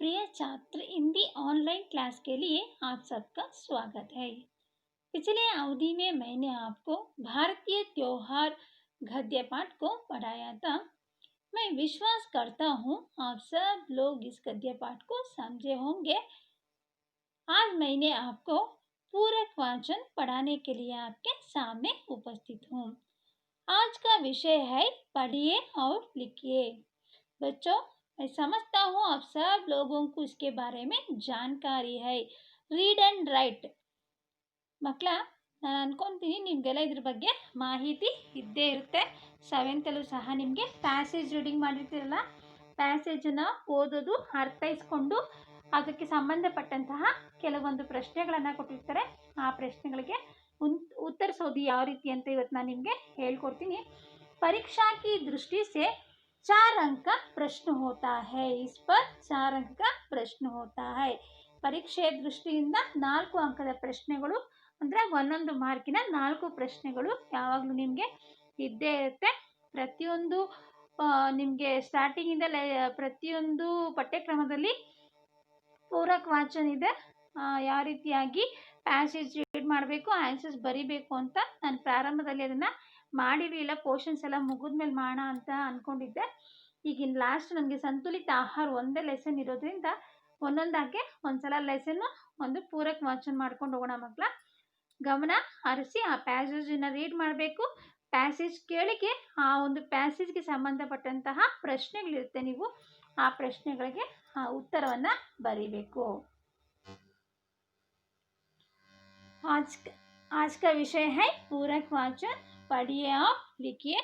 प्रिय छात्र, Hindi online class के लिए आप सबका स्वागत है। पिछले अवधि में मैंने आपको भारतीय त्योहार गद्य पाठ को पढ़ाया था। मैं विश्वास करता हूँ आप सब लोग इस गद्य पाठ को समझे होंगे। आज मैंने आपको पूरक वाचन पढ़ाने के लिए आपके सामने उपस्थित हूँ। आज का विषय है पढ़िए और लिखिए। बच्चों, मैं समझता हूँ आप सब लोगों को इसके बारे में जानकारी है। ರೀಡ್ ಆ್ಯಂಡ್ ರೈಟ್ ಮಕ್ಕಳ, ನಾನು ಅನ್ಕೊತೀನಿ ನಿಮಗೆಲ್ಲ ಇದ್ರ ಬಗ್ಗೆ ಮಾಹಿತಿ ಇದ್ದೇ ಇರುತ್ತೆ. ಸೆವೆಂತಲ್ಲೂ ಸಹ ನಿಮಗೆ ಪ್ಯಾಸೇಜ್ ರೀಡಿಂಗ್ ಮಾಡಿರ್ತೀರಲ್ಲ, ಪ್ಯಾಸೇಜನ್ನು ಓದೋದು, ಅರ್ಥೈಸ್ಕೊಂಡು ಅದಕ್ಕೆ ಸಂಬಂಧಪಟ್ಟಂತಹ ಕೆಲವೊಂದು ಪ್ರಶ್ನೆಗಳನ್ನು ಕೊಟ್ಟಿರ್ತಾರೆ. ಆ ಪ್ರಶ್ನೆಗಳಿಗೆ ಉತ್ತರಿಸೋದು ಯಾವ ರೀತಿ ಅಂತ ಇವತ್ತು ನಾನು ನಿಮಗೆ ಹೇಳ್ಕೊಡ್ತೀನಿ. परीक्षा की दृष्टि से 4 अंक का प्रश्न होता है. इस पर 4 अंक का प्रश्न होता है. ಪರೀಕ್ಷೆಯ ದೃಷ್ಟಿಯಿಂದ 4 ಅಂಕದ ಪ್ರಶ್ನೆಗಳು ಅಂದರೆ ಒಂದೊಂದು ಮಾರ್ಕಿನ 4 ಪ್ರಶ್ನೆಗಳು ಯಾವಾಗಲೂ ನಿಮಗೆ ಇದ್ದೇ ಇರುತ್ತೆ. ಪ್ರತಿಯೊಂದು ನಿಮಗೆ ಸ್ಟಾರ್ಟಿಂಗಿಂದ ಪ್ರತಿಯೊಂದು ಪಠ್ಯಕ್ರಮದಲ್ಲಿ ಪೂರಕ ವಾಚನ ಇದೆ. ಯಾವ ರೀತಿಯಾಗಿ ಪ್ಯಾಸೇಜ್ ರೀಡ್ ಮಾಡಬೇಕು, ಆನ್ಸರ್ಸ್ ಬರಿಬೇಕು ಅಂತ ನಾನು ಪ್ರಾರಂಭದಲ್ಲಿ ಅದನ್ನು ಮಾಡಿರಲಿಲ್ಲ. ಪೋರ್ಷನ್ಸ್ ಎಲ್ಲ ಮುಗಿದ್ಮೇಲೆ ಮಾಡೋಣ ಅಂತ ಅಂದ್ಕೊಂಡಿದ್ದೆ. ಈಗಿನ ಲಾಸ್ಟ್ ನಮಗೆ ಸಂತುಲಿತ ಆಹಾರ ಒಂದೇ ಲೆಸನ್ ಇರೋದ್ರಿಂದ ಒಂದೊಂದಾಗೆ ಒಂದ್ಸಲ ಲೆಸನ್ನು ಒಂದು ಪೂರಕ ವಾಚನ ಮಾಡ್ಕೊಂಡು ಹೋಗೋಣ. ಮಕ್ಕಳ, ಗಮನ ಹರಿಸಿ ಆ ಪ್ಯಾಸೇಜನ್ನು ರೀಡ್ ಮಾಡಬೇಕು. ಪ್ಯಾಸೇಜ್ ಕೇಳಿಗೆ ಆ ಒಂದು ಪ್ಯಾಸೇಜ್ಗೆ ಸಂಬಂಧಪಟ್ಟಂತಹ ಪ್ರಶ್ನೆಗಳಿರುತ್ತೆ. ನೀವು ಆ ಪ್ರಶ್ನೆಗಳಿಗೆ ಉತ್ತರವನ್ನು ಬರೀಬೇಕು. आज का विषय है पूरक वाचन. पढ़िए और लिखिए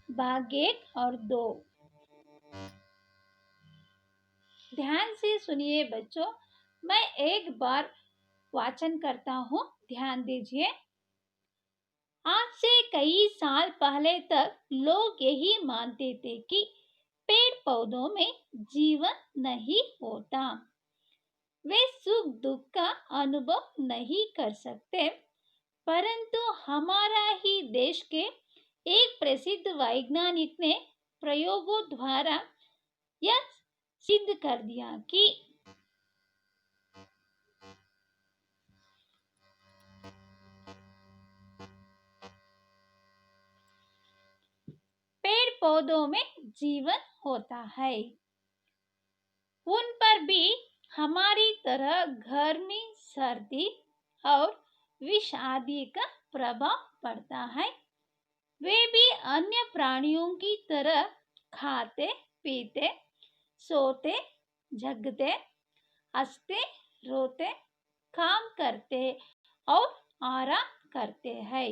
भाग 1 और 2. ध्यान से सुनिए बच्चों, मैं एक बार वाचन करता हूँ, ध्यान दीजिए. आज से कई साल पहले तक लोग यही मानते थे कि पेड़ पौधों में जीवन नहीं होता. वे सुख दुख का अनुभव नहीं कर सकते. परंतु हमारा ही देश के एक प्रसिद्ध वैज्ञानिक ने प्रयोगों द्वारा यह सिद्ध कर दिया कि पेड़ पौधों में जीवन होता है. उन पर भी हमारी तरह गर्मी, सर्दी और विष आदि का प्रभाव पड़ता है. वे भी अन्य प्राणियों की तरह खाते, पीते, सोते, जगते, हंसते, रोते, काम करते और आराम करते हैं.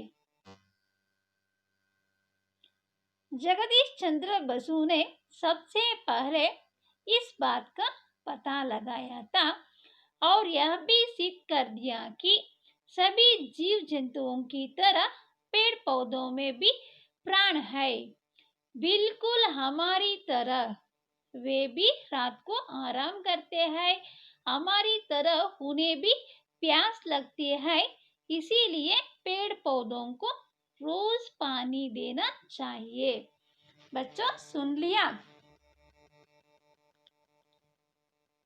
जगदीश चंद्र बसु ने सबसे पहले इस बात का पता लगाया था और यह भी सिद्ध कर दिया कि सभी जीव जंतुओं की तरह पेड़ पौधों में भी प्राण है, बिल्कुल हमारी तरह. वे भी रात को आराम करते हैं, हमारी तरह उन्हें भी प्यास लगती है. इसीलिए पेड़ पौधों को रोज पानी देना चाहिए. बच्चों, सुन लिया?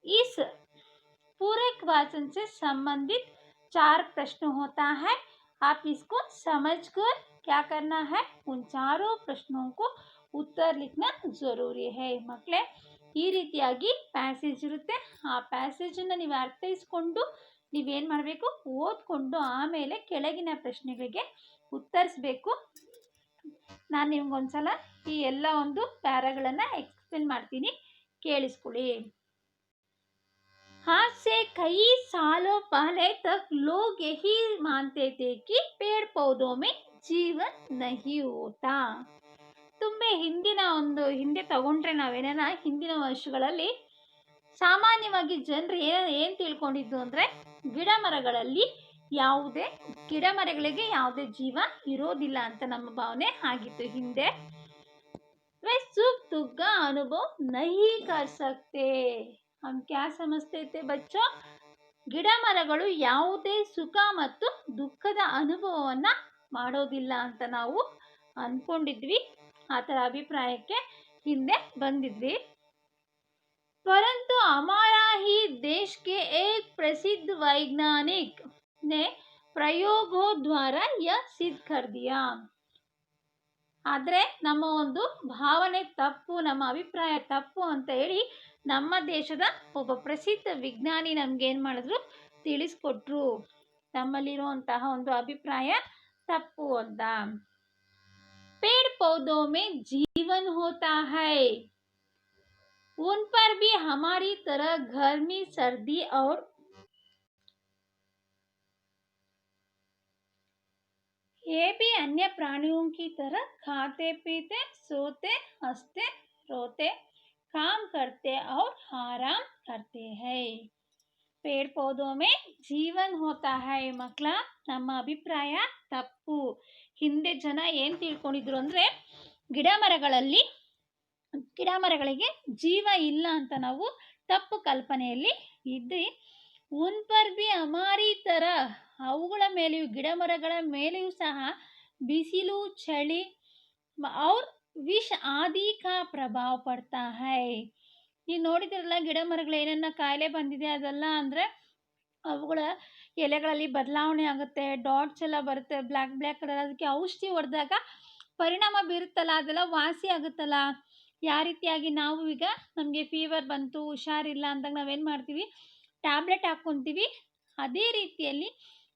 इस पूरक वाचन से संबंधित 4 प्रश्न होता है. आप इसको समझकर क्या करना है, उन चारों प्रश्नों को उत्तर लिखना जरूरी है. ಮಕ್ಕಳೇ, ಈ ರೀತಿಯಾಗಿ ಪ್ಯಾಸೇಜ್ ಇರುತ್ತೆ. ಆ ಪ್ಯಾಸೇಜನ್ನು ನೀವು ಅರ್ಥೈಸ್ಕೊಂಡು ನೀವೇನು ಮಾಡಬೇಕು, ಓದ್ಕೊಂಡು ಆಮೇಲೆ ಕೆಳಗಿನ ಪ್ರಶ್ನೆಗಳಿಗೆ ಉತ್ತರಿಸಬೇಕು. ನಾನು ನಿಮ್ಗೊಂದ್ಸಲ ಈ ಎಲ್ಲ ಒಂದು ಪ್ಯಾರಾಗಳನ್ನು ಎಕ್ಸ್ಪ್ಲೇನ್ ಮಾಡ್ತೀನಿ, ಕೇಳಿಸ್ಕೊಳ್ಳಿ. आज से कई सालों पहले तक लोग यही मानते थे कि पेड़ पौधों में जीवन नहीं होता. ತುಂಬೆ ಹಿಂದೆ ತಗೊಂಡ್ರೆ ನಾವೇನ ಹಿಂದಿನ ವರ್ಷಗಳಲ್ಲಿ ಸಾಮಾನ್ಯವಾಗಿ ಜನರು ಏನು ತಿಳ್ಕೊಂಡಿದ್ದು ಅಂದರೆ ಗಿಡ ಮರಗಳಿಗೆ ಯಾವುದೇ ಜೀವ ಇರೋದಿಲ್ಲ ಅಂತ ನಮ್ಮ ಭಾವನೆ ಆಗಿತ್ತು ಹಿಂದೆ. वे सुख दुख का अनुभव नहीं कर सकते. हम क्या समझते थे बच्चों? ಗಿಡ ಮರಗಳು ಯಾವುದೇ ಸುಖ ಮತ್ತು ದುಃಖದ ಅನುಭವವನ್ನು ಮಾಡೋದಿಲ್ಲ ಅಂತ ನಾವು ಅಂದ್ಕೊಂಡಿದ್ವಿ. ಆ ಥರ ಅಭಿಪ್ರಾಯಕ್ಕೆ ಹಿಂದೆ ಬಂದಿದ್ವಿ. परंतु हमारा ही प्रसिद्ध वैज्ञानिक ने प्रयोगों द्वारा यह सिद्ध कर दिया. ಆದರೆ ನಮ್ಮ ಒಂದು ಭಾವನೆ ತಪ್ಪು, ನಮ್ಮ ಅಭಿಪ್ರಾಯ ತಪ್ಪು ಅಂತ ಹೇಳಿ ನಮ್ಮ ದೇಶದ ಒಬ್ಬ ಪ್ರಸಿದ್ಧ ವಿಜ್ಞಾನಿ ನಮ್ಗೆ ಏನು ಮಾಡಿದ್ರು, ತಿಳಿಸ್ಕೊಟ್ರು ನಮ್ಮಲ್ಲಿರುವಂತಹ ಒಂದು ಅಭಿಪ್ರಾಯ ತಪ್ಪು ಅಂತ. पेड़ पौधों में जीवन होता है, उन पर भी हमारी तरह गर्मी, सर्दी और ये भी अन्य प्राणियों की तरह खाते पीते सोते हंसते रोते काम करते और आराम करते हैं. पेड़ पौधों में ಜೀವನ ಹೋತಾ ಹೈ. ಮಕ್ಕಳ, ನಮ್ಮ ಅಭಿಪ್ರಾಯ ತಪ್ಪು. ಹಿಂದೆ ಜನ ಏನು ತಿಳ್ಕೊಂಡಿದ್ರು ಅಂದರೆ ಗಿಡ ಮರಗಳಿಗೆ ಜೀವ ಇಲ್ಲ ಅಂತ ನಾವು ತಪ್ಪು ಕಲ್ಪನೆಯಲ್ಲಿ ಇದ್ವಿ. ಉನ್ ಪರ್ ಬಿ ಹಮಾರಿ ತರ, ಅವುಗಳ ಮೇಲೆಯೂ ಗಿಡ ಮರಗಳ ಮೇಲೆಯೂ ಸಹ ಬಿಸಿಲು, ಚಳಿ ಅವ್ರ ವಿಷ ಆದಿ ಕಾ ಪ್ರಭಾವ ಪಡ್ತಾ ಹೈ. ನೀವು ನೋಡಿದ್ರಲ್ಲ ಗಿಡ ಮರಗಳು ಏನನ್ನ ಕಾಯಿಲೆ ಬಂದಿದೆ ಅದೆಲ್ಲ ಅಂದರೆ ಅವುಗಳ ಎಲೆಗಳಲ್ಲಿ ಬದಲಾವಣೆ ಆಗುತ್ತೆ, ಡಾಟ್ಸ್ ಎಲ್ಲ ಬರುತ್ತೆ, ಬ್ಲ್ಯಾಕ್ ಕಲರ್. ಅದಕ್ಕೆ ಔಷಧಿ ಹೊಡೆದಾಗ ಪರಿಣಾಮ ಬೀರುತ್ತಲ್ಲ, ಅದೆಲ್ಲ ವಾಸಿ ಆಗುತ್ತಲ್ಲ. ಯಾವ ರೀತಿಯಾಗಿ ನಾವು ಈಗ ನಮಗೆ ಫೀವರ್ ಬಂತು, ಹುಷಾರಿಲ್ಲ ಅಂದಾಗ ನಾವೇನು ಮಾಡ್ತೀವಿ, ಟ್ಯಾಬ್ಲೆಟ್ ಹಾಕ್ಕೊತೀವಿ. ಅದೇ ರೀತಿಯಲ್ಲಿ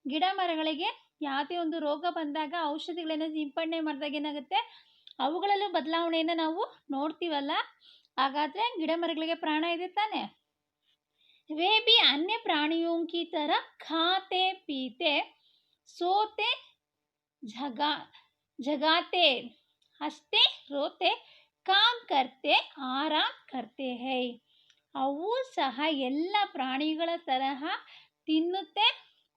ಗಿಡ ಮರಗಳಿಗೆ ಯಾವುದೇ ಒಂದು ರೋಗ ಬಂದಾಗ ಔಷಧಿಗಳನ್ನು ಸಿಂಪಡಣೆ ಮಾಡಿದಾಗ ಏನಾಗುತ್ತೆ, ಅವುಗಳಲ್ಲೂ ಬದಲಾವಣೆಯನ್ನು ನಾವು ನೋಡ್ತೀವಲ್ಲ. ಹಾಗಾದರೆ ಗಿಡ ಮರಗಳಿಗೆ ಪ್ರಾಣ ಇದೆ ತಾನೆ. वे भी अन्य प्राणियों की तरह खाते पीते सोते जगाते हंसते रोते काम करते आराम करते हैं. ಅವು ಸಹ ಎಲ್ಲ ಪ್ರಾಣಿಗಳ ತರಹ ತಿನ್ನುತ್ತೆ,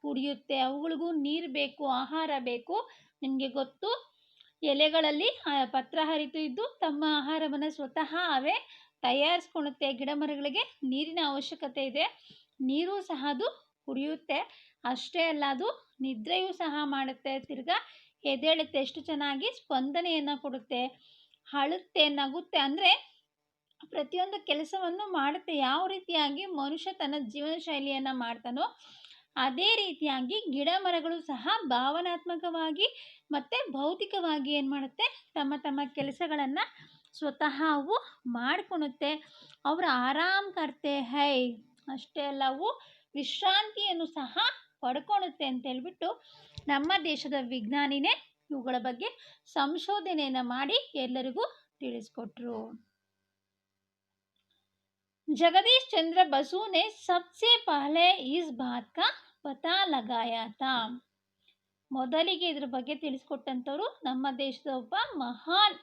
ಕುಡಿಯುತ್ತೆ. ಅವುಗಳಿಗೂ ನೀರು ಬೇಕು, ಆಹಾರ ಬೇಕು. ನಿಮಗೆ ಗೊತ್ತು, ಎಲೆಗಳಲ್ಲಿ ಪತ್ರ ಹರಿತು ಇದ್ದು ತಮ್ಮ ಆಹಾರವನ್ನು ಸ್ವತಃ ಅವೇ ತಯಾರಿಸ್ಕೊಳುತ್ತೆ. ಗಿಡ ಮರಗಳಿಗೆ ನೀರಿನ ಅವಶ್ಯಕತೆ ಇದೆ, ನೀರು ಸಹ ಅದು ಕುಡಿಯುತ್ತೆ. ಅಷ್ಟೇ ಅಲ್ಲ, ಅದು ನಿದ್ರೆಯೂ ಸಹ ಮಾಡುತ್ತೆ, ತಿರ್ಗಾ ಎದ್ದೇಳುತ್ತೆ. ಎಷ್ಟು ಚೆನ್ನಾಗಿ ಸ್ಪಂದನೆಯನ್ನು ಕೊಡುತ್ತೆ, ಅಳುತ್ತೆ, ನಗುತ್ತೆ. ಅಂದರೆ ಪ್ರತಿಯೊಂದು ಕೆಲಸವನ್ನು ಮಾಡುತ್ತೆ. ಯಾವ ರೀತಿಯಾಗಿ ಮನುಷ್ಯ ತನ್ನ ಜೀವನ ಶೈಲಿಯನ್ನು ಮಾಡ್ತಾನೋ ಅದೇ ರೀತಿಯಾಗಿ ಗಿಡ ಮರಗಳು ಸಹ ಭಾವನಾತ್ಮಕವಾಗಿ ಮತ್ತು ಭೌತಿಕವಾಗಿ ಏನು ಮಾಡುತ್ತೆ, ತಮ್ಮ ತಮ್ಮ ಕೆಲಸಗಳನ್ನು ಸ್ವತಃ ಅವು ಮಾಡಿಕೊಳ್ಳುತ್ತೆ. ಅವರು ಆರಾಮ್ ಕರ್ತೆ ಹೈ. ಅಷ್ಟೇ ಅಲ್ಲ, ಅವು ವಿಶ್ರಾಂತಿಯನ್ನು ಸಹ ಪಡ್ಕೊಳ್ಳುತ್ತೆ ಅಂತ ಹೇಳ್ಬಿಟ್ಟು ನಮ್ಮ ದೇಶದ ವಿಜ್ಞಾನಿನೇ ಇವುಗಳ ಬಗ್ಗೆ ಸಂಶೋಧನೆಯನ್ನು ಮಾಡಿ ಎಲ್ಲರಿಗೂ ತಿಳಿಸ್ಕೊಟ್ರು. जगदीश चंद्र बसु ने सबसे पहले इस बात का पता लगाया था. ಮೊದಲಿಗೆ ಇದ್ರ ಬಗ್ಗೆ ತಿಳಿಸ್ಕೊಟ್ಟಂಥವ್ರು ನಮ್ಮ ದೇಶದ ಒಬ್ಬ ಮಹಾನ್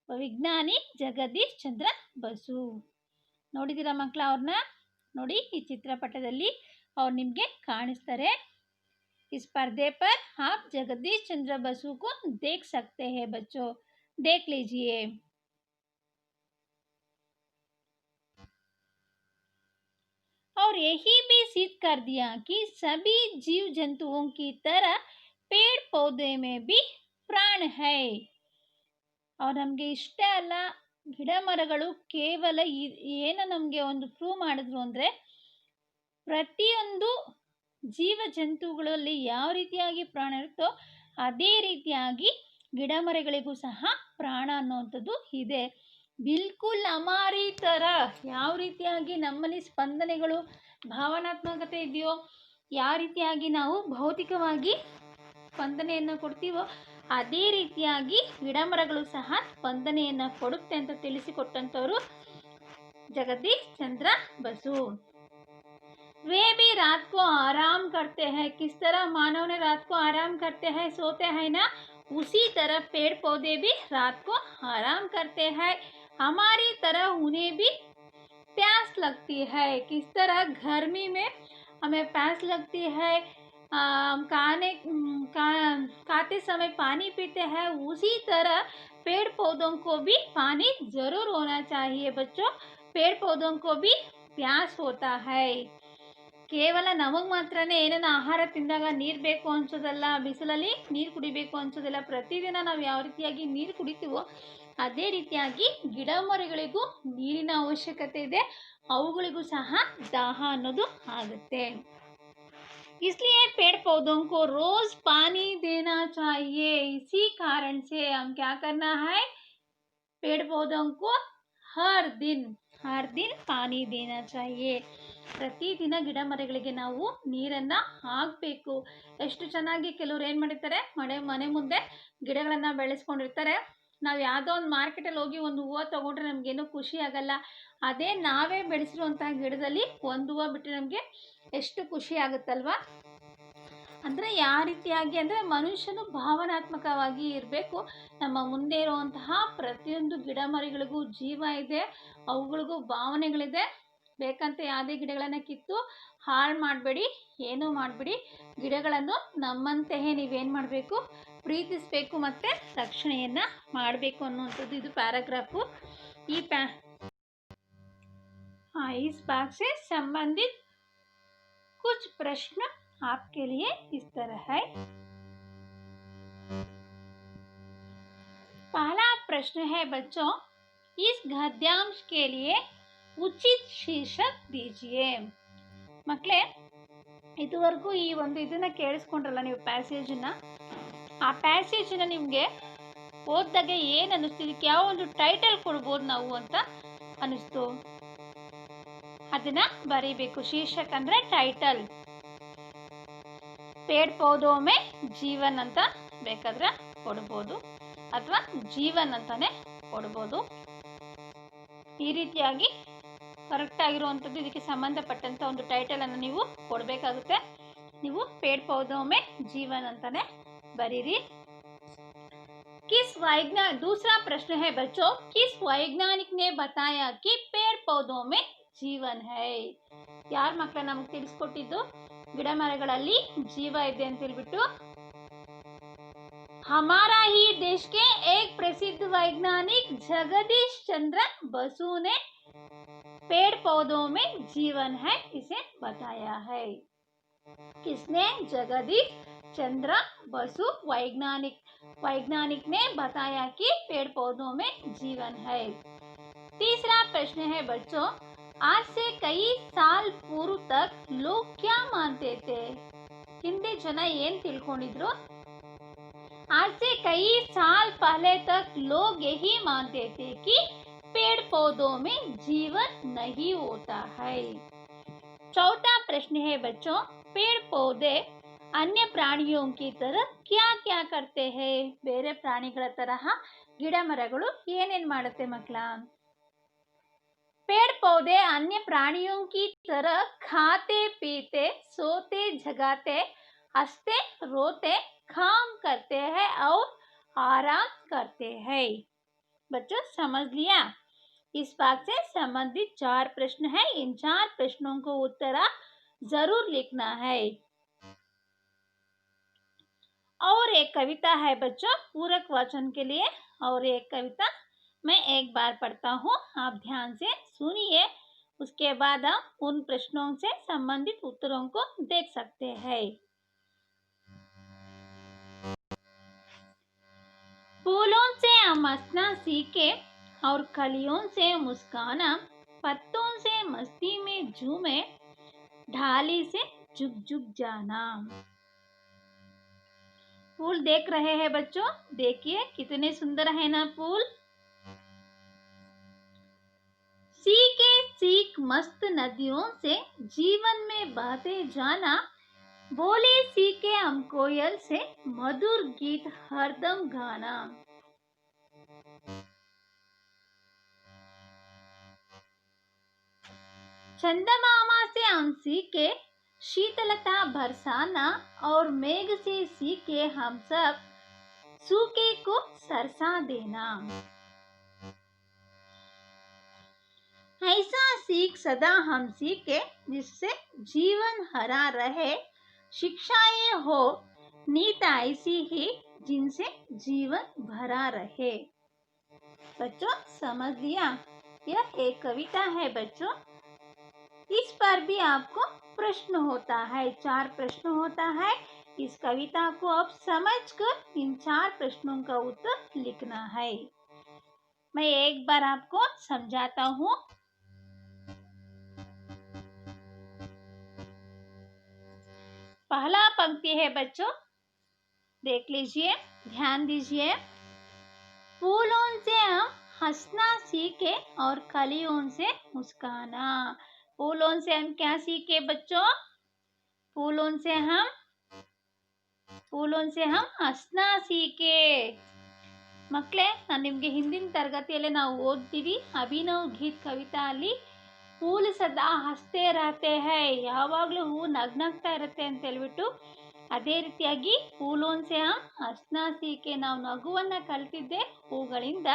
ವಿಜ್ಞಾನಿ ಜಗದೀಶ್ ಚಂದ್ರ ಬಸು. ನೋಡಿದ್ದೀರಾ ಮಕ್ಕಳ ಅವ್ರನ್ನ? ನೋಡಿ, ಈ ಚಿತ್ರಪಟದಲ್ಲಿ ಅವ್ರು ನಿಮಗೆ ಕಾಣಿಸ್ತಾರೆ. इस पर्दे पर आप जगदीश चंद्र बसु को देख सकते हैं बच्चों, देख लीजिए. और यही भी सिद्ध कर दिया कि सभी जीव जंतुओं की तरह पेड़ पौधे में भी प्राण है. और ನಮಗೆ ಇಷ್ಟೇ ಅಲ್ಲ, ಗಿಡ ಮರಗಳು ಕೇವಲ ಏನು ನಮಗೆ ಒಂದು ಪ್ರೂವ್ ಮಾಡಿದ್ರು ಅಂದರೆ ಪ್ರತಿಯೊಂದು ಜೀವ ಜಂತುಗಳಲ್ಲಿ ಯಾವ ರೀತಿಯಾಗಿ ಪ್ರಾಣ ಇರುತ್ತೋ ಅದೇ ರೀತಿಯಾಗಿ ಗಿಡ ಮರಗಳಿಗೂ ಸಹ ಪ್ರಾಣ ಅನ್ನುವಂಥದ್ದು ಇದೆ. ಬಿಲ್ಕುಲ್ ಹಮಾರಿ ಥರ, ಯಾವ ರೀತಿಯಾಗಿ ನಮ್ಮಲ್ಲಿ ಸ್ಪಂದನೆಗಳು, ಭಾವನಾತ್ಮಕತೆ ಇದೆಯೋ, ಯಾವ ರೀತಿಯಾಗಿ ನಾವು ಭೌತಿಕವಾಗಿ ಸ್ಪಂದನೆಯನ್ನು ಕೊಡ್ತೀವೋ ಅದೇ ರೀತಿಯಾಗಿ ಗಿಡ ಮರಗಳು ಸಹ ಸ್ಪಂದನೆಯನ್ನು ಕೊಡುತ್ತೆ ಅಂತ ತಿಳಿಸಿಕೊಟ್ಟಂಥವರು ಜಗದೀಶ್ ಚಂದ್ರ ಬಸು. वे भी रात को आराम करते हैं. किस तरह मानव ने रात को आराम करते हैं, सोते हैं ना, उसी तरह पेड़ पौधे भी रात को आराम करते हैं. हमारी तरह उन्हें भी प्यास लगती है. किस तरह गर्मी में हमें प्यास लगती है, खाते समय पानी पीते हैं, उसी तरह पेड़ पौधों को भी पानी ज़रूर होना चाहिए बच्चों. पेड़ पौधों को भी प्यास होता है. ಕೇವಲ ನಮಗೆ ಮಾತ್ರನೇ ಏನನ್ನ ಆಹಾರ ತಿಂದಾಗ ನೀರು ಬೇಕು ಅನ್ಸೋದಲ್ಲ, ಬಿಸಿಲಲ್ಲಿ ನೀರು ಕುಡಿಬೇಕು ಅನ್ಸೋದಿಲ್ಲ. ಪ್ರತಿದಿನ ನಾವು ಯಾವ ರೀತಿಯಾಗಿ ನೀರು ಕುಡಿತೀವೋ ಅದೇ ರೀತಿಯಾಗಿ ಗಿಡ ಮರಗಳಿಗೂ ನೀರಿನ ಅವಶ್ಯಕತೆ ಇದೆ, ಅವುಗಳಿಗೂ ಸಹ ದಾಹ ಅನ್ನೋದು ಆಗುತ್ತೆ. इसलिए पेड़ पौधों को रोज पानी देना चाहिए. इसी कारण से हम क्या करना है, पेड़ पौधों को हर दिन पानी देना चाहिए. ಪ್ರತಿದಿನ ಗಿಡ ಮರಗಳಿಗೆ ನಾವು ನೀರನ್ನ ಹಾಕಬೇಕು. ಎಷ್ಟು ಚೆನ್ನಾಗಿ ಕೆಲವರು ಏನು ಮಾಡಿರ್ತಾರೆ, ಮನೆ ಮುಂದೆ ಗಿಡಗಳನ್ನು ಬೆಳೆಸ್ಕೊಂಡಿರ್ತಾರೆ. ನಾವು ಯಾವುದೋ ಒಂದು ಮಾರ್ಕೆಟಲ್ಲಿ ಹೋಗಿ ಒಂದು ಹೂವು ತೊಗೊಂಡ್ರೆ ನಮಗೇನು ಖುಷಿ ಆಗಲ್ಲ. ಅದೇ ನಾವೇ ಬೆಳೆಸಿರುವಂತಹ ಗಿಡದಲ್ಲಿ ಒಂದು ಹೂವು ಬಿಟ್ಟರೆ ನಮಗೆ ಎಷ್ಟು ಖುಷಿ ಆಗುತ್ತಲ್ವಾ. ಅಂದರೆ ಯಾವ ರೀತಿಯಾಗಿ ಅಂದರೆ ಮನುಷ್ಯನು ಭಾವನಾತ್ಮಕವಾಗಿ ಇರಬೇಕು. ನಮ್ಮ ಮುಂದೆ ಇರುವಂತಹ ಪ್ರತಿಯೊಂದು ಗಿಡ ಮರಗಳಿಗೂ ಜೀವ ಇದೆ, ಅವುಗಳಿಗೂ ಭಾವನೆಗಳಿದೆ. ಬೇಕಂತ ಯಾವುದೇ ಗಿಡಗಳನ್ನು ಕಿತ್ತು ಹಾಳು ಮಾಡಬೇಡಿ, ಏನೂ ಮಾಡಬೇಡಿ. ಗಿಡಗಳನ್ನು ನಮ್ಮಂತೆಯೇ ನೀವೇನು ಮಾಡಬೇಕು, ಪ್ರೀತಿಸಬೇಕು ಮತ್ತು ರಕ್ಷಣೆಯನ್ನು ಮಾಡಬೇಕು ಅನ್ನುವಂಥದ್ದು ಇದು ಪ್ಯಾರಾಗ್ರಾಫು. इस भाग से संबंधित कुछ प्रश्न आपके लिए इस तरह है. पहला प्रश्न है बच्चों, इस गद्यांश के लिए ಉಚಿತ ಶೀರ್ಷಕ್ ದೀಜಿಯೇ. ಮಕ್ಕಳೇ, ಇದುವರೆಗೂ ಈ ಒಂದು ಇದನ್ನ ಕೇಳಿಸ್ಕೊಂಡ್ರಲ್ಲ ನೀವು, ಪ್ಯಾಸೇಜನ್ನ. ಆ ಪ್ಯಾಸೇಜನ್ನ ನಿಮಗೆ ಓದಿದಾಗ ಏನು ಅನ್ನಿಸ್ತು, ಇದಕ್ಕೆ ಯಾವ ಒಂದು ಟೈಟಲ್ ಕೊಡ್ಬೋದು ನಾವು ಅಂತ ಅನ್ನಿಸ್ತು, ಅದನ್ನ ಬರೀಬೇಕು. ಶೀರ್ಷಕ್ ಅಂದ್ರೆ ಟೈಟಲ್. ಪೇಡ್ ಪೌಧೋ ಮೇ ಜೀವನ್ ಅಂತ ಬೇಕಾದ್ರೆ ಕೊಡ್ಬೋದು, ಅಥವಾ ಜೀವನ್ ಅಂತಾನೆ ಕೊಡ್ಬೋದು. ಈ ರೀತಿಯಾಗಿ ಕರೆಕ್ಟ್ ಆಗಿರುವಂಥದ್ದು ಇದಕ್ಕೆ ಸಂಬಂಧಪಟ್ಟಂತ ಒಂದು ಟೈಟಲ್ ಅನ್ನು ನೀವು ಕೊಡಬೇಕಾಗುತ್ತೆ. ನೀವು पेड़ पौधों में जीवन अंताने बरीरी. दूसरा प्रश्न है बच्चों, किस वैज्ञानिक ने बताया कि पेड़ पौधों में जीवन है. ಯಾರ ಮಕ್ಕಳ ನಮಗೆ ತಿಳಿಸ್ಕೊಟ್ಟಿದ್ದು ಗಿಡ ಮರಗಳಲ್ಲಿ ಜೀವ ಇದೆ ಅಂತ ಹೇಳ್ಬಿಟ್ಟು? हमारा ही देश के एक प्रसिद्ध वैज्ञानिक जगदीश चंद्र बसु ने पेड़ पौधों में जीवन है इसे बताया है. किसने? जगदीश चंद्र बसु वैज्ञानिक ने बताया कि पेड़ पौधों में जीवन है. तीसरा प्रश्न है बच्चों, आज से कई साल पूर्व तक लोग क्या मानते थे. ಹಿಂದೆ ಜನ ಏನ್ ತಿಳ್ಕೊಂಡಿದ್ರು? आज से कई साल पहले तक लोग यही मानते थे कि पेड़ पौधों में जीवन नहीं होता है. चौथा प्रश्न है बच्चों, पेड़ पौधे अन्य प्राणियों की तरह क्या क्या करते हैं. ಬೇರೆ ಪ್ರಾಣಿಗಳ ತರಹ ಗಿಡ ಮರಗಳು ಏನೇನ್ ಮಾಡುತ್ತೆ ಮಕ್ಕಳ? पेड़ पौधे अन्य प्राणियों की तरह खाते पीते सोते जगाते हंसते रोते काम करते हैं और आराम करते हैं. बच्चों समझ लिया? इस भाग से संबंधित 4 प्रश्न है. इन 4 प्रश्नों को उत्तर आप जरूर लिखना है. और एक कविता है बच्चों पूरक वाचन के लिए, और एक कविता मैं एक बार पढ़ता हूँ, आप ध्यान से सुनिए. उसके बाद हम उन प्रश्नों से संबंधित उत्तरों को देख सकते हैं. फूलों से हम हंसना सीखे और कलियों से मुस्काना, पत्तों से मस्ती में झूमे, ढाली से झुक झुक जाना. फूल देख रहे हैं बच्चों, देखिए कितने सुंदर है ना फूल. सीखे सीख मस्त नदियों से जीवन में बहते जाना, बोले सीखे हम कोयल से मधुर गीत हरदम गाना. चंदमामा से हम सीखे शीतलता बरसाना, और मेघ से सीखे हम सब सूखे को सरसा देना. ऐसा सीख सदा हम सीखे जिससे जीवन हरा रहे, शिक्षाएं हो नीत ऐसी ही जिनसे जीवन भरा रहे. बच्चों समझ लिया? यह एक कविता है बच्चों. इस पर भी आपको प्रश्न होता है, 4 प्रश्न होता है. इस कविता को आप समझकर इन 4 प्रश्नों का उत्तर लिखना है. मैं एक बार आपको समझाता हूँ। पहला पंक्ति है बच्चों, देख लीजिए, ध्यान दीजिए। फूलों से हम हंसना सीखे और कलियों से मुस्काना। फूलों से हम क्या सीखे बच्चों? फूलों से हम हंसना सीखे। ಮಕ್ಕಳೇ, ನಾನು ನಿಮಗೆ ಹಿಂದಿನ ತರಗತಿಯಲ್ಲೇ ನಾವು ಓದ್ತೀವಿ ಅಭಿನವ್ ಗೀತ್ ಕವಿತಾ ಅಲ್ಲಿ ಫೂಲ್ ಸದಾ ಹಸ್ತೆ ರಹತೆ ಹೈ, ಯಾವಾಗಲೂ ಹೂ ನಗ್ನಗ್ತಾ ಇರುತ್ತೆ ಅಂತ ಹೇಳ್ಬಿಟ್ಟು, ಅದೇ ರೀತಿಯಾಗಿ ಫೂಲೋನ್ ಸೆ ಹಮ್ ಹಸ್ನಾ ಸೀಕೆ, ನಾವು ನಗುವನ್ನ ಕಲ್ತಿದ್ದೆ ಹೂಗಳಿಂದ.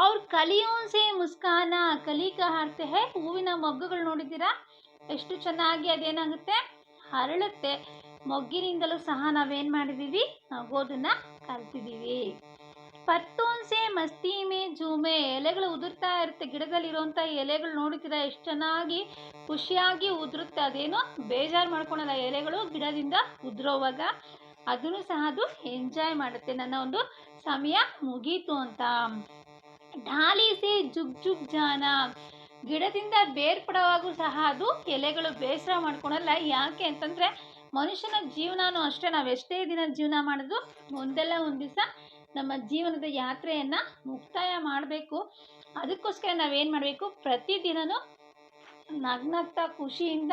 ಅವ್ರ ಕಲಿಯೋನ್ ಸೆ ಮುಸ್ಕಾನ, ಕಲಿ ಕಾ ಅರ್ಥ ಹೈ ಹೂವಿನ ಮೊಗ್ಗುಗಳು ನೋಡಿದ್ದೀರಾ ಎಷ್ಟು ಚೆನ್ನಾಗಿ ಅದೇನಾಗುತ್ತೆ ಹರಳುತ್ತೆ. ಮೊಗ್ಗಿನಿಂದಲೂ ಸಹ ನಾವೇನ್ ಮಾಡಿದೀವಿ, ನಗೋದನ್ನ ಕಲ್ತಿದೀವಿ. ಪತ್ತೋನ್ ಸೆ ಮಸ್ತಿ ಮೇ ಜೂಮೆ, ಎಲೆಗಳು ಉದುರ್ತಾ ಇರುತ್ತೆ, ಗಿಡದಲ್ಲಿರುವಂತ ಎಲೆಗಳು ನೋಡಿತೀರಾ ಎಷ್ಟು ಚೆನ್ನಾಗಿ ಖುಷಿಯಾಗಿ ಉದುರುತ್ತೆ. ಅದೇನೋ ಬೇಜಾರು ಮಾಡ್ಕೊಳಲ್ಲ, ಎಲೆಗಳು ಗಿಡದಿಂದ ಉದುರೋವಾಗ ಅದನ್ನು ಸಹ ಅದು ಎಂಜಾಯ್ ಮಾಡುತ್ತೆ, ನನ್ನ ಒಂದು ಸಮಯ ಮುಗೀತು ಅಂತ. ಢಾಲಿ ಸೆ ಜುಗ್ ಜುಗ್ ಜಾನ, ಗಿಡದಿಂದ ಬೇರ್ಪಡುವಾಗೂ ಸಹ ಅದು ಎಲೆಗಳು ಬೇಸರ ಮಾಡ್ಕೊಳಲ್ಲ. ಯಾಕೆ ಅಂತಂದ್ರೆ ಮನುಷ್ಯನ ಜೀವನನೂ ಅಷ್ಟೇ, ನಾವೆಷ್ಟೇ ದಿನ ಜೀವನ ಮಾಡಿದ್ರು ಒಂದಲ್ಲ ಒಂದು ದಿವಸ ನಮ್ಮ ಜೀವನದ ಯಾತ್ರೆಯನ್ನ ಮುಕ್ತಾಯ ಮಾಡಬೇಕು. ಅದಕ್ಕೋಸ್ಕರ ನಾವೇನ್ ಮಾಡಬೇಕು, ಪ್ರತಿದಿನನೂ ನಗ್ನಗ್ತಾ ಖುಷಿಯಿಂದ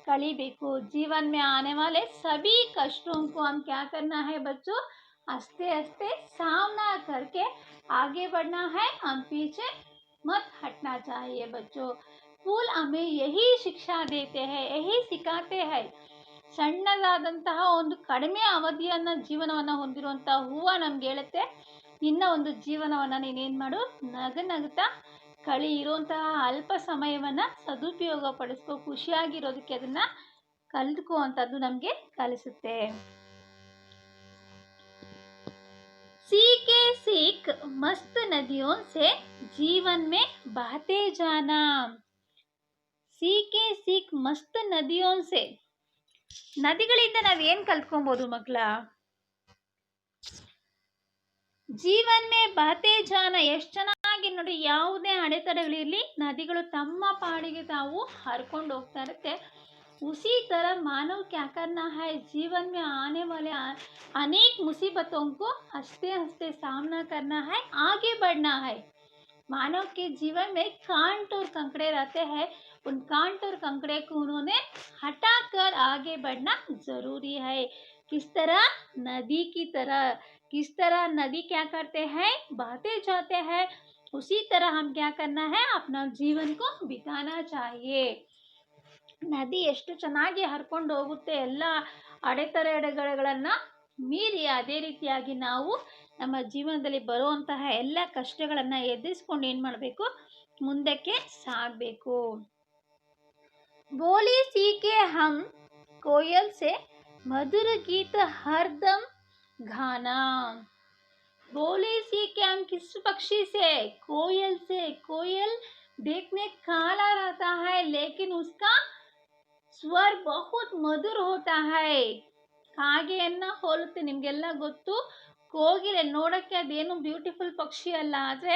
ಕಳಿಬೇಕು. जीवन में आने वाले सभी कष्टों को हम क्या करना है बच्चों, हंसते हंसते सामना करके आगे बढ़ना है, हम पीछे मत हटना चाहिए बच्चों। फूल हमें यही शिक्षा देते हैं, यही सिखाते हैं। ಸಣ್ಣದಾದಂತಹ ಒಂದು ಕಡಿಮೆ ಅವಧಿಯನ್ನ ಜೀವನವನ್ನ ಹೊಂದಿರುವಂತಹ ಹೂವ ನಮ್ಗೆ ಹೇಳುತ್ತೆ, ನಿನ್ನ ಒಂದು ಜೀವನವನ್ನ ನೀನೇನ್ ಮಾಡು, ನಗನಗ್ತಾ ಕಳಿ, ಇರುವಂತಹ ಅಲ್ಪ ಸಮಯವನ್ನ ಸದುಪಯೋಗ ಪಡಿಸ್ಕೋ, ಖುಷಿಯಾಗಿರೋದಕ್ಕೆ ಅದನ್ನ ಕಲ್ತ್ಕೋ ಅಂತದ್ದು ನಮ್ಗೆ ಕಲಿಸುತ್ತೆ. सीखे सीख मस्त नदियों से जीवन में बहते जाना। सीखे सीख मस्त नदियों से, ನದಿಗಳಿಂದ ನಾವೇನ್ ಕಲ್ತ್ಕೊಬಹುದು ಮಕ್ಕಳ? ಜೀವನ್ ಮೇ ಬಹತೆ ಜಾನ, ಎಷ್ಟು ಚೆನ್ನಾಗಿ ನೋಡಿ, ಯಾವುದೇ ಅಡೆತಡೆಗಳಿರಲಿ ನದಿಗಳು ತಮ್ಮ ಪಾಡಿಗೆ ತಾವು ಹರ್ಕೊಂಡು ಹೋಗ್ತಾ ಇರುತ್ತೆ. उसी तरह मानव क्या करना है, जीवन में आने वाले अनेक मुसीबतों को हंसते हंसते सामना करना है, आगे बढ़ना है। मानव के जीवन में कांट और कंकड़े रहते हैं, उन कांट और कंकड़े को उन्होंने हटाकर आगे बढ़ना जरूरी है। किस तरह? नदी की तरह। किस तरह नदी क्या करते हैं, बहते जाते हैं, उसी तरह हम क्या करना है, अपना जीवन को बिताना चाहिए। ನದಿ ಎಷ್ಟು ಚೆನ್ನಾಗಿ ಹರ್ಕೊಂಡು ಹೋಗುತ್ತೆ ಎಲ್ಲ ಅಡೆತಡೆಗಳನ್ನ ಮೀರಿ, ಅದೇ ರೀತಿಯಾಗಿ ನಾವು ನಮ್ಮ ಜೀವನದಲ್ಲಿ ಬರುವಂತಹ ಎಲ್ಲ ಕಷ್ಟಗಳನ್ನ ಎದುರಿಸ್ಕೊಂಡು ಏನ್ ಮಾಡಬೇಕು, ಮುಂದಕ್ಕೆ ಸಾಗಬೇಕು. ಬೋಲಿ ಸೀಕೆ ಹಮ್ ಕೋಯಲ್ ಸೆ ಮಧುರ ಗೀತ ಹರ್ದಮ್ ಗಾನಾ। बोले सीखे हम किस पक्षी से, कोयल से। कोयल देखने काला रहता है लेकिन उसका स्वर बहुत मधुर होता है। ಕಾಗೆಯನ್ನ ಹೋಲುತ್ತೆ, ನಿಮ್ಗೆಲ್ಲ ಗೊತ್ತು. ಕೋಗಿಲೆ ನೋಡಕ್ಕೆ ಅದೇನು ಬ್ಯೂಟಿಫುಲ್ ಪಕ್ಷಿ ಅಲ್ಲ, ಆದ್ರೆ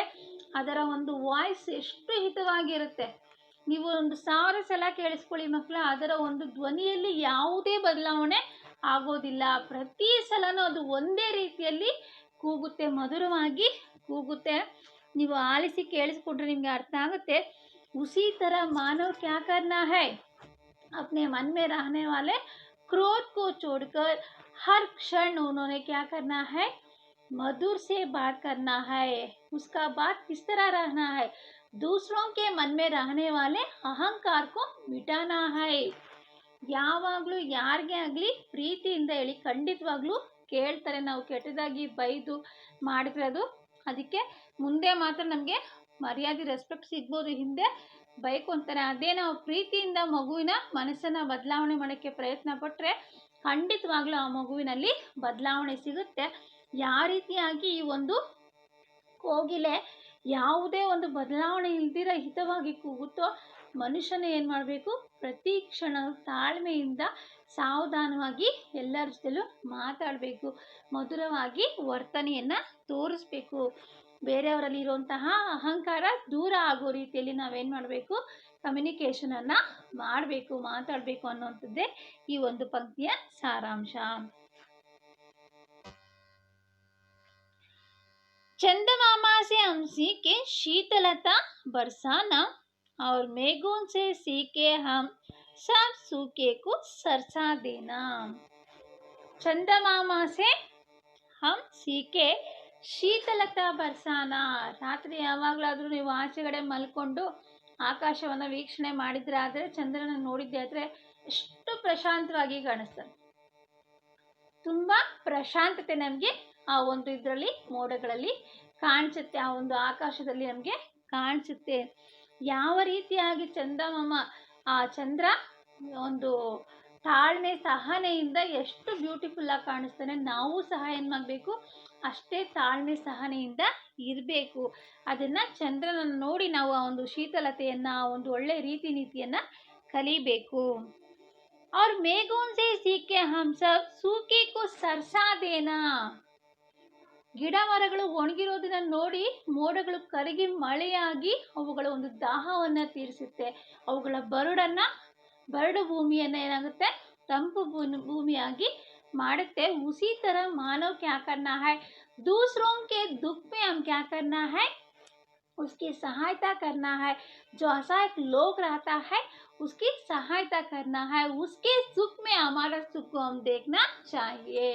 ಅದರ ಒಂದು ವಾಯ್ಸ್ ಎಷ್ಟು ಹಿತವಾಗಿರುತ್ತೆ. ನೀವು ಒಂದು 1000 ಸಲ ಕೇಳಿಸ್ಕೊಳ್ಳಿ ಮಕ್ಕಳ, ಅದರ ಒಂದು ಧ್ವನಿಯಲ್ಲಿ ಯಾವುದೇ ಬದಲಾವಣೆ ಆಗೋದಿಲ್ಲ. ಪ್ರತಿ ಸಲನೂ ಅದು ಒಂದೇ ರೀತಿಯಲ್ಲಿ ಕೂಗುತ್ತೆ, ಮಧುರವಾಗಿ ಕೂಗುತ್ತೆ. ನೀವು ಆಲಿಸಿ ಕೇಳಿಸ್ಕೊಂಡ್ರೆ ನಿಮ್ಗೆ ಅರ್ಥ ಆಗುತ್ತೆ. उसी तरह मानव क्या करना है, अपने मन में रहने वाले क्रोध को छोड़कर हर क्षण उन्होंने क्या करना है, मधुर से बात करना है। उसका बात किस तरह रहना है, दूसरों के मन में रहने वाले अहंकार को मिटाना है। ಯಾವಾಗಲೂ ಯಾರಿಗೆ ಆಗಲಿ ಪ್ರೀತಿಯಿಂದ ಹೇಳಿ, ಖಂಡಿತವಾಗ್ಲೂ ಕೇಳ್ತಾರೆ. ನಾವು ಕೆಟ್ಟದಾಗಿ ಬೈದು ಮಾಡಿದ್ರೆ ಅದು ಅದಕ್ಕೆ ಮುಂದೆ ಮಾತ್ರ ನಮಗೆ ಮರ್ಯಾದೆ ರೆಸ್ಪೆಕ್ಟ್ ಸಿಗ್ಬೋದು, ಹಿಂದೆ ಬೈಕೊಂತಾರೆ. ಅದೇ ನಾವು ಪ್ರೀತಿಯಿಂದ ಮಗುವಿನ ಮನಸ್ಸನ್ನ ಬದಲಾವಣೆ ಮಾಡೋಕ್ಕೆ ಪ್ರಯತ್ನ ಪಟ್ಟರೆ ಖಂಡಿತವಾಗ್ಲೂ ಆ ಮಗುವಿನಲ್ಲಿ ಬದಲಾವಣೆ ಸಿಗುತ್ತೆ. ಯಾವ ರೀತಿಯಾಗಿ ಈ ಒಂದು ಕೋಗಿಲೆ ಯಾವುದೇ ಒಂದು ಬದಲಾವಣೆ ಇಲ್ದಿರ ಹಿತವಾಗಿ ಕೂಗುತ್ತೋ, ಮನುಷ್ಯನ ಏನು ಮಾಡಬೇಕು, ಪ್ರತಿ ಕ್ಷಣ ತಾಳ್ಮೆಯಿಂದ ಸಾವಧಾನವಾಗಿ ಎಲ್ಲರ ಜೊತೆಲೂ ಮಾತಾಡಬೇಕು, ಮಧುರವಾಗಿ ವರ್ತನೆಯನ್ನು ತೋರಿಸ್ಬೇಕು. ಬೇರೆಯವರಲ್ಲಿ ಇರುವಂತಹ ಅಹಂಕಾರ ದೂರ ಆಗೋ ರೀತಿಯಲ್ಲಿ ನಾವೇನು ಮಾಡಬೇಕು, ಕಮ್ಯುನಿಕೇಷನನ್ನು ಮಾಡಬೇಕು, ಮಾತಾಡಬೇಕು ಅನ್ನುವಂಥದ್ದೇ ಈ ಒಂದು ಪಂಕ್ತಿಯ ಸಾರಾಂಶ. चंदमामा से हम सीखे शीतलता बरसाना और मेघों से सीखे हम सब सूखे को सरसा देना. चंदमामा से हम सीखे ಶೀತಲತಾ ಬರ್ಸಾನ. ರಾತ್ರಿ ಯಾವಾಗಲಾದರೂ ನೀವು ಆಚೆಗಡೆ ಮಲ್ಕೊಂಡು ಆಕಾಶವನ್ನು ವೀಕ್ಷಣೆ ಮಾಡಿದ್ರೆ ಆದರೆ, ಚಂದ್ರನ ನೋಡಿದ್ದೆ ಆದರೆ ಎಷ್ಟು ಪ್ರಶಾಂತವಾಗಿ ಕಾಣಿಸ್ತದೆ. ತುಂಬ ಪ್ರಶಾಂತತೆ ನಮಗೆ ಆ ಒಂದು ಇದರಲ್ಲಿ ಮೋಡಗಳಲ್ಲಿ ಕಾಣಿಸುತ್ತೆ, ಆ ಒಂದು ಆಕಾಶದಲ್ಲಿ ನಮಗೆ ಕಾಣಿಸುತ್ತೆ. ಯಾವ ರೀತಿಯಾಗಿ ಚಂದಮಾಮ ಆ ಚಂದ್ರ ಒಂದು ತಾಳ್ಮೆ ಸಹನೆಯಿಂದ ಎಷ್ಟು ಬ್ಯೂಟಿಫುಲ್ಲಾಗಿ ಕಾಣಿಸ್ತಾನೆ, ನಾವು ಸಹ ಏನು ಮಾಡಬೇಕು, ಅಷ್ಟೇ ತಾಳ್ಮೆ ಸಹನೆಯಿಂದ ಇರಬೇಕು. ಅದನ್ನು ಚಂದ್ರನನ್ನು ನೋಡಿ ನಾವು ಆ ಒಂದು ಶೀತಲತೆಯನ್ನು, ಆ ಒಂದು ಒಳ್ಳೆಯ ರೀತಿ ನೀತಿಯನ್ನು ಕಲಿಬೇಕು. और मेघों से सीखे हम सब सूखे को सरसा देना. ಗಿಡ ಮರಗಳು ಒಣಗಿರೋದನ್ನ ನೋಡಿ ಮೋಡಗಳು ಕರಗಿ ಮಳೆಯಾಗಿ ಅವುಗಳ ಒಂದು ದಾಹವನ್ನು ತೀರಿಸುತ್ತೆ. ಅವುಗಳ ಬರಡು ಭೂಮಿಯನ್ನು ಏನಾಗುತ್ತೆ, ತಂಪು ಭೂಮಿಯಾಗಿ ಮಾಡುತ್ತೆ. उसी तरह मानव क्या करना है, दूसरों के दुख में हम क्या करना है, उसकी सहायता करना है. जो असहाय लोग रहता है उसकी सहायता करना है. उसके सुख में हमारा सुख को हम देखना चाहिए.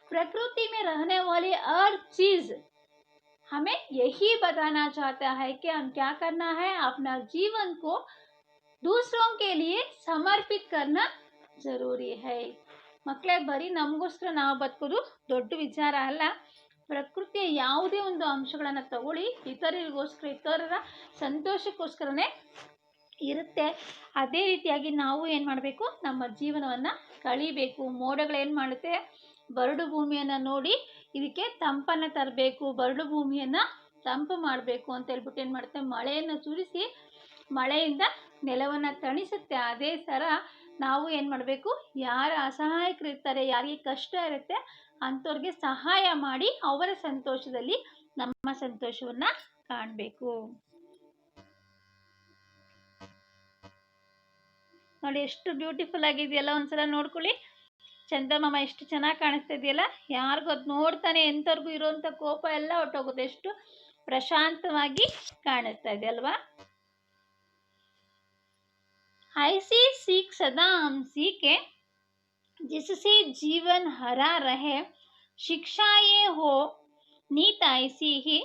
प्रकृति में रहने वाली हर चीज हमें यही बताना चाहता है कि हम क्या करना है, अपना जीवन को दूसरों के लिए समर्पित करना जरूरी है. ಮಕ್ಕಳೇ, ಬರೀ ನಮಗೋಸ್ಕರ ನಾವು ಬದುಕೋದು ದೊಡ್ಡ ವಿಚಾರ ಅಲ್ಲ. ಪ್ರಕೃತಿಯ ಯಾವುದೇ ಒಂದು ಅಂಶಗಳನ್ನು ತಗೊಳ್ಳಿ, ಇತರರಿಗೋಸ್ಕರ, ಇತರರ ಸಂತೋಷಕ್ಕೋಸ್ಕರನೇ ಇರುತ್ತೆ. ಅದೇ ರೀತಿಯಾಗಿ ನಾವು ಏನು ಮಾಡಬೇಕು, ನಮ್ಮ ಜೀವನವನ್ನು ಕಳಿಬೇಕು. ಮೋಡಗಳೇನು ಮಾಡುತ್ತೆ, ಬರಡು ಭೂಮಿಯನ್ನು ನೋಡಿ ಇದಕ್ಕೆ ತಂಪನ್ನು ತರಬೇಕು, ಬರಡು ಭೂಮಿಯನ್ನು ತಂಪು ಮಾಡಬೇಕು ಅಂತ ಹೇಳ್ಬಿಟ್ಟು ಏನು ಮಾಡುತ್ತೆ, ಮಳೆಯನ್ನು ಸುರಿಸಿ ಮಳೆಯಿಂದ ನೆಲವನ್ನು ತಣಿಸುತ್ತೆ. ಅದೇ ಥರ ನಾವು ಏನು ಮಾಡಬೇಕು, ಯಾರು ಅಸಹಾಯಕರಿರ್ತಾರೆ, ಯಾರಿಗೆ ಕಷ್ಟ ಇರುತ್ತೆ ಅಂಥವ್ರಿಗೆ ಸಹಾಯ ಮಾಡಿ ಅವರ ಸಂತೋಷದಲ್ಲಿ ನಮ್ಮ ಸಂತೋಷವನ್ನು ಕಾಣಬೇಕು. ನೋಡಿ ಎಷ್ಟು ಬ್ಯೂಟಿಫುಲ್ ಆಗಿದೆಯಲ್ಲ, ಒಂದ್ಸಲ ನೋಡ್ಕೊಳ್ಳಿ. ಚಂದಮಾಮ ಎಷ್ಟು ಚೆನ್ನಾಗಿ ಕಾಣಿಸ್ತಾ ಇದೆಯಲ್ಲ, ಯಾರಿಗೂ ಅದು ನೋಡ್ತಾನೆ ಎಂಥವ್ರಿಗೂ ಇರೋವಂಥ ಕೋಪ ಎಲ್ಲ ಹೊಟ್ಟೋಗುತ್ತೆ, ಎಷ್ಟು ಪ್ರಶಾಂತವಾಗಿ ಕಾಣಿಸ್ತಾ ಇದೆ ಅಲ್ವಾ. ऐसी सीख सदा हम सीखे जिससे जीवन हरा रहे. शिक्षा ये हो नीत ऐसी ही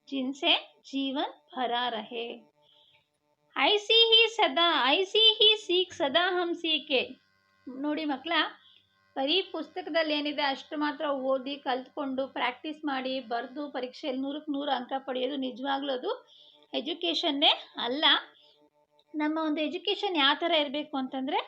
जिनसे जीवन भरा रहे. ऐसी ही सीख सदा हम सीखे. ನೋಡಿ ಮಕ್ಕಳ, ಬರೀ ಪುಸ್ತಕದಲ್ಲಿ ಏನಿದೆ ಅಷ್ಟು ಮಾತ್ರ ಓದಿ ಕಲ್ತ್ಕೊಂಡು ಪ್ರಾಕ್ಟೀಸ್ ಮಾಡಿ ಬರೆದು ಪರೀಕ್ಷೆಯಲ್ಲಿ 100ಕ್ಕೆ 100 ಅಂಕ ಪಡೆಯೋದು ನಿಜವಾಗ್ಲೂ ಅದು ಎಜುಕೇಷನ್ನೇ ಅಲ್ಲ. ನಮ್ಮ ಒಂದು ಎಜುಕೇಷನ್ ಯಾವ ಥರ ಇರಬೇಕು ಅಂತಂದರೆ,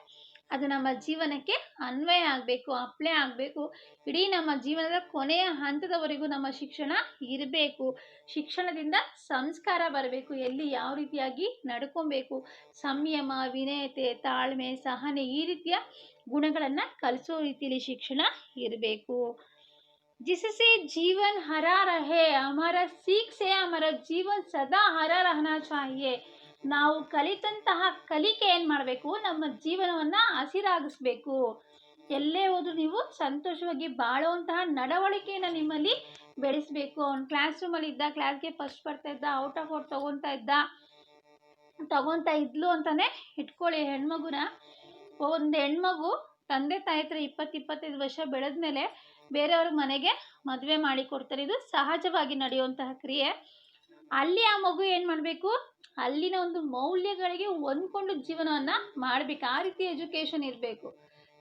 ಅದು ನಮ್ಮ ಜೀವನಕ್ಕೆ ಅನ್ವಯ ಆಗಬೇಕು, ಅಪ್ಲೈ ಆಗಬೇಕು. ಇಡೀ ನಮ್ಮ ಜೀವನದ ಕೊನೆಯ ಹಂತದವರೆಗೂ ನಮ್ಮ ಶಿಕ್ಷಣ ಇರಬೇಕು. ಶಿಕ್ಷಣದಿಂದ ಸಂಸ್ಕಾರ ಬರಬೇಕು, ಎಲ್ಲಿ ಯಾವ ರೀತಿಯಾಗಿ ನಡ್ಕೊಬೇಕು, ಸಂಯಮ, ವಿನಯತೆ, ತಾಳ್ಮೆ, ಸಹನೆ, ಈ ರೀತಿಯ ಗುಣಗಳನ್ನು ಕಲಿಸೋ ರೀತಿಯಲ್ಲಿ ಶಿಕ್ಷಣ ಇರಬೇಕು. जिससे जीवन हरा रहे, हमारा सीख से हमारा जीवन सदा हरा रहना चाहिए. ನಾವು ಕಲಿತಂತಹ ಕಲಿಕೆ ಏನು ಮಾಡಬೇಕು, ನಮ್ಮ ಜೀವನವನ್ನು ಹಸಿರಾಗಿಸ್ಬೇಕು. ಎಲ್ಲೇ ಹೋದ್ರೂ ನೀವು ಸಂತೋಷವಾಗಿ ಬಾಳುವಂತಹ ನಡವಳಿಕೆಯನ್ನು ನಿಮ್ಮಲ್ಲಿ ಬೆಳೆಸಬೇಕು. ಅವ್ನು ಕ್ಲಾಸ್ ರೂಮಲ್ಲಿ ಇದ್ದ, ಕ್ಲಾಸ್ಗೆ ಫಸ್ಟ್ ಬರ್ತಾ ಇದ್ದ, ಔಟ್ ಆಫ್ ಔಟ್ ತಗೊತಾ ಇದ್ಲು ಅಂತಲೇ ಇಟ್ಕೊಳ್ಳಿ. ಒಂದು ಹೆಣ್ಮಗು ತಂದೆ ತಾಯಿ ಹತ್ರ 20-25 ವರ್ಷ ಬೆಳೆದ್ಮೇಲೆ ಬೇರೆಯವ್ರ ಮನೆಗೆ ಮದುವೆ ಮಾಡಿ ಕೊಡ್ತಾರೆ. ಇದು ಸಹಜವಾಗಿ ನಡೆಯುವಂತಹ ಕ್ರಿಯೆ. ಅಲ್ಲಿ ಆ ಮಗು ಏನು ಮಾಡಬೇಕು, ಅಲ್ಲಿನ ಒಂದು ಮೌಲ್ಯಗಳಿಗೆ ಹೊಂದ್ಕೊಂಡು ಜೀವನವನ್ನು ಮಾಡಬೇಕು. ಆ ರೀತಿ ಎಜುಕೇಷನ್ ಇರಬೇಕು,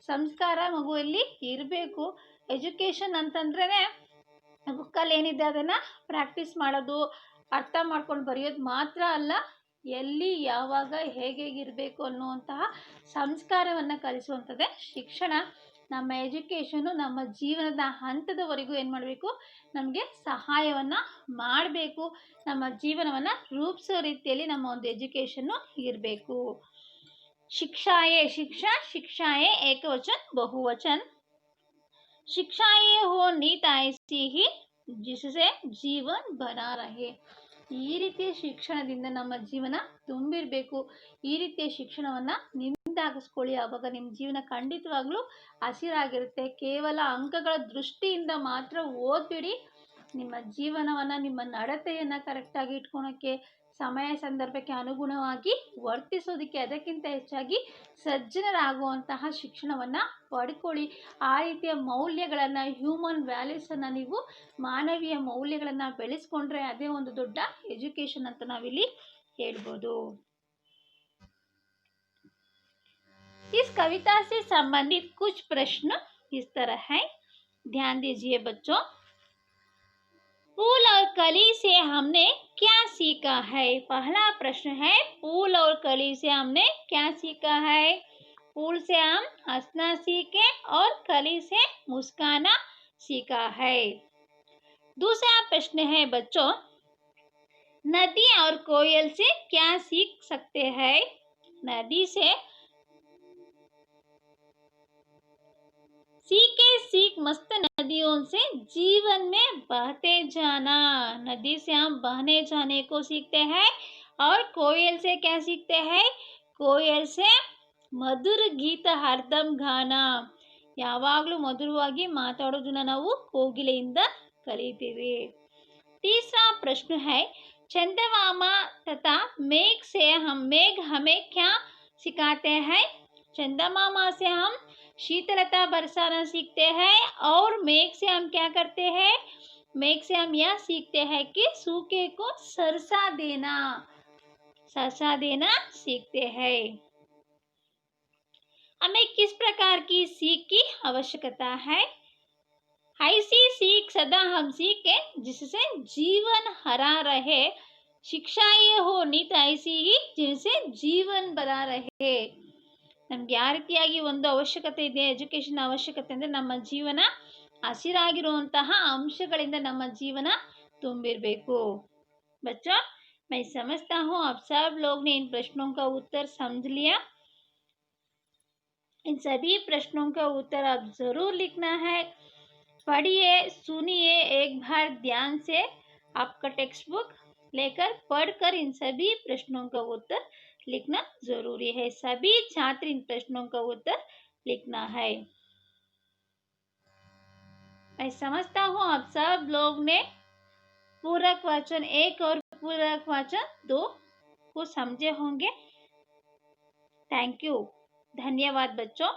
ಸಂಸ್ಕಾರ ಮಗುವಲ್ಲಿ ಇರಬೇಕು. ಎಜುಕೇಷನ್ ಅಂತಂದ್ರೇ ಬುಕ್ಕಲ್ಲಿ ಏನಿದೆ ಅದನ್ನು ಪ್ರಾಕ್ಟೀಸ್ ಮಾಡೋದು, ಅರ್ಥ ಮಾಡ್ಕೊಂಡು ಬರೆಯೋದು ಮಾತ್ರ ಅಲ್ಲ, ಎಲ್ಲಿ ಯಾವಾಗ ಹೇಗಿರಬೇಕು ಅನ್ನುವಂತಹ ಸಂಸ್ಕಾರವನ್ನು ಕಲಿಸುವಂಥದ್ದೇ ಶಿಕ್ಷಣ. ನಮ್ಮ ಎಜುಕೇಷನು ನಮ್ಮ ಜೀವನದ ಹಂತದವರೆಗೂ ಏನು ಮಾಡಬೇಕು, ನಮಗೆ ಸಹಾಯವನ್ನು ಮಾಡಬೇಕು. ನಮ್ಮ ಜೀವನವನ್ನು ರೂಪಿಸೋ ರೀತಿಯಲ್ಲಿ ನಮ್ಮ ಒಂದು ಎಜುಕೇಷನ್ನು ಇರಬೇಕು. ಶಿಕ್ಷಾಯೇ ಶಿಕ್ಷಾಯೇ ಏಕವಚನ ಬಹುವಚನ. ಶಿಕ್ಷಾಯೇ ಹೋ ನೀತ ಐಸಿ ಹಿ जिससे जीवन बना रहे. ಈ ರೀತಿಯ ಶಿಕ್ಷಣದಿಂದ ನಮ್ಮ ಜೀವನ ತುಂಬಿರಬೇಕು. ಈ ರೀತಿಯ ಶಿಕ್ಷಣವನ್ನ ನಿಮ್ದಾಗಿಸ್ಕೊಳ್ಳಿ. ಆವಾಗ ನಿಮ್ಮ ಜೀವನ ಖಂಡಿತವಾಗ್ಲೂ ಹಸಿರಾಗಿರುತ್ತೆ. ಕೇವಲ ಅಂಕಗಳ ದೃಷ್ಟಿಯಿಂದ ಮಾತ್ರ ಓದ್ಬಿಡಿ. ನಿಮ್ಮ ಜೀವನವನ್ನ, ನಿಮ್ಮ ನಡತೆಯನ್ನ ಕರೆಕ್ಟಾಗಿ ಇಟ್ಕೊಳಕ್ಕೆ, ಸಮಯ ಸಂದರ್ಭಕ್ಕೆ ಅನುಗುಣವಾಗಿ ವರ್ತಿಸೋದಕ್ಕೆ, ಅದಕ್ಕಿಂತ ಹೆಚ್ಚಾಗಿ ಸಜ್ಜನರಾಗುವಂತಹ ಶಿಕ್ಷಣವನ್ನ ಪಡ್ಕೊಳ್ಳಿ. ಆ ರೀತಿಯ ಮೌಲ್ಯಗಳನ್ನು, ಹ್ಯೂಮನ್ ವ್ಯಾಲ್ಯೂಸನ್ನು ನೀವು ಮಾನವೀಯ ಮೌಲ್ಯಗಳನ್ನು ಬೆಳೆಸ್ಕೊಂಡ್ರೆ ಅದೇ ಒಂದು ದೊಡ್ಡ ಎಜುಕೇಶನ್ ಅಂತ ನಾವಿಲ್ಲಿ ಹೇಳ್ಬೋದು. इस कविता से संबंधित कुछ प्रश्न इस तरह है, ध्यान दीजिए बच्चों. फूल और कली से हमने क्या सीखा है? पहला प्रश्न है, फूल और कली से हमने क्या सीखा है? फूल से हम हंसना सीखे और कली से मुस्काना सीखा है. दूसरा प्रश्न है बच्चों, नदी और कोयल से क्या सीख सकते हैं? नदी से सीख मस्त नदियों से जीवन में बहते जाना. नदी से हम बहने जाने को सीखते हैं. और कोयल से क्या सीखते हैं? कोयल से मधुर गीत हरदम ಗಾನ. ಯಾವಾಗಲೂ ಮಧುರವಾಗಿ ಮಾತಾಡೋದನ್ನ ನಾವು ಕೋಗಿಲೆಯಿಂದ ಕಲಿತೀವಿ. तीसरा प्रश्न है, चंदमामा तथा मेघ से मेघ हमें क्या सिखाते हैं? चंदमामा से हम शीतलता बरसाना सीखते हैं. और मेघ से हम क्या करते हैं? मेघ से हम यह सीखते हैं कि सूखे को सरसा देना सीखते हैं. हमें किस प्रकार की सीख की आवश्यकता है? ऐसी सीख सदा हम सीखें जिससे जीवन हरा रहे. शिक्षा ये होनी ऐसी ही जिनसे जीवन बना रहे. ನಮ್ಗೆ ಯಾವ ರೀತಿಯಾಗಿ ಒಂದು ಅವಶ್ಯಕತೆ ಇದೆ, ಎಜುಕೇಶನ್ ಅವಶ್ಯಕತೆ ಅಂದರೆ ನಮ್ಮ ಜೀವನ ಹಸಿರಾಗಿರುವಂತಹ ಅಂಶಗಳಿಂದ ನಮ್ಮ ಜೀವನ ತುಂಬಿರಬೇಕು. बच्चों, मैं समझता हूँ आप सब लोग ने इन प्रश्नों का उत्तर समझ लिया. इन सभी प्रश्नों का उत्तर आप ज़रूर लिखना है. पढ़िए, सुनिए एक बार ध्यान से. आपका टेक्स्ट बुक लेकर पढ़कर इन सभी प्रश्नों का उत्तर लिखना जरूरी है. सभी छात्र इन प्रश्नों का उत्तर लिखना है. मैं समझता हूँ आप सब लोग ने पूरक वाचन 1 और पूरक वाचन 2 को समझे होंगे. Thank you. धन्यवाद बच्चों.